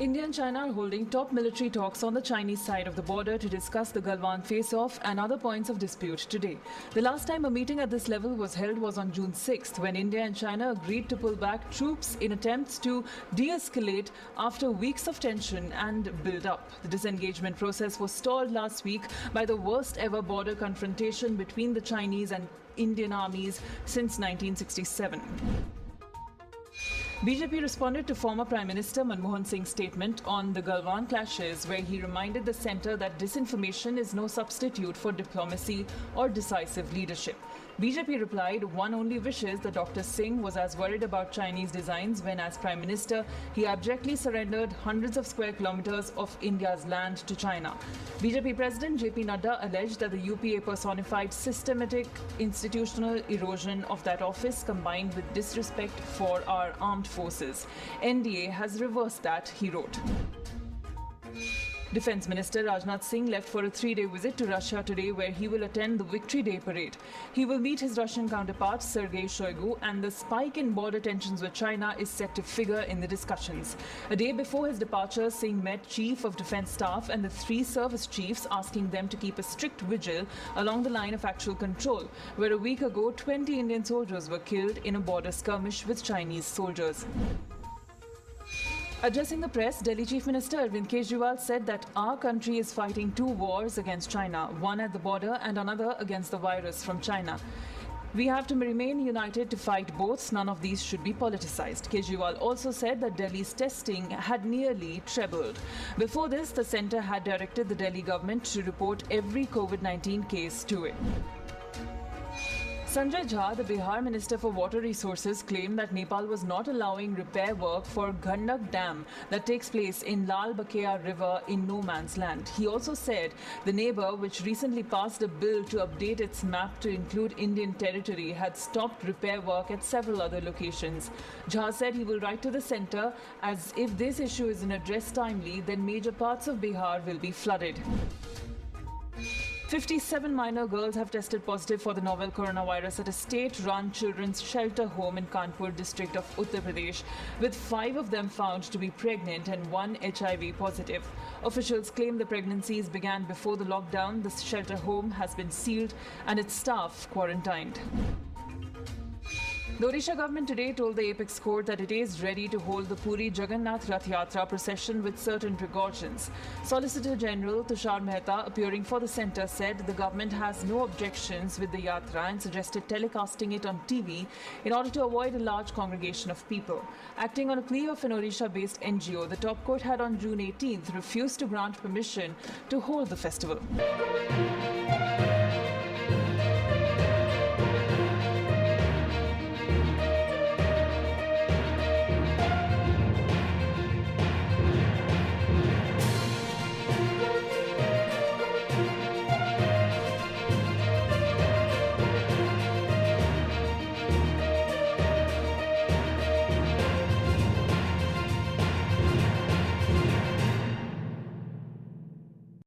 India and China are holding top military talks on the Chinese side of the border to discuss the Galwan face-off and other points of dispute today. The last time a meeting at this level was held was on June 6th, when India and China agreed to pull back troops in attempts to de-escalate after weeks of tension and build-up. The disengagement process was stalled last week by the worst ever border confrontation between the Chinese and Indian armies since 1967. BJP responded to former Prime Minister Manmohan Singh's statement on the Galwan clashes, where he reminded the centre that disinformation is no substitute for diplomacy or decisive leadership. BJP replied, one only wishes that Dr. Singh was as worried about Chinese designs when, as Prime Minister, he abjectly surrendered hundreds of square kilometres of India's land to China. BJP President JP Nadda alleged that the UPA personified systematic institutional erosion of that office combined with disrespect for our armed forces. NDA has reversed that, he wrote. Defence Minister Rajnath Singh left for a 3-day visit to Russia today, where he will attend the Victory Day parade. He will meet his Russian counterpart Sergei Shoigu, and the spike in border tensions with China is set to figure in the discussions. A day before his departure, Singh met Chief of Defence Staff and the 3 service chiefs, asking them to keep a strict vigil along the line of actual control, where a week ago 20 Indian soldiers were killed in a border skirmish with Chinese soldiers. Addressing the press, Delhi Chief Minister Arvind Kejriwal said that our country is fighting 2 wars against China, one at the border and another against the virus from China. We have to remain united to fight both. None of these should be politicized. Kejriwal also said that Delhi's testing had nearly trebled. Before this, the centre had directed the Delhi government to report every COVID-19 case to it. Sanjay Jha, the Bihar Minister for Water Resources, claimed that Nepal was not allowing repair work for Gandak Dam that takes place in Lal Bakeya River in no man's land. He also said the neighbour, which recently passed a bill to update its map to include Indian territory, had stopped repair work at several other locations. Jha said he will write to the centre, as if this issue isn't addressed timely, then major parts of Bihar will be flooded. 57 minor girls have tested positive for the novel coronavirus at a state-run children's shelter home in Kanpur district of Uttar Pradesh, with 5 of them found to be pregnant and 1 HIV positive. Officials claim the pregnancies began before the lockdown. The shelter home has been sealed and its staff quarantined. The Odisha government today told the Apex Court that it is ready to hold the Puri Jagannath Rath Yatra procession with certain precautions. Solicitor General Tushar Mehta, appearing for the centre, said the government has no objections with the yatra and suggested telecasting it on TV in order to avoid a large congregation of people. Acting on a plea of an Odisha-based NGO, the top court had on June 18th refused to grant permission to hold the festival.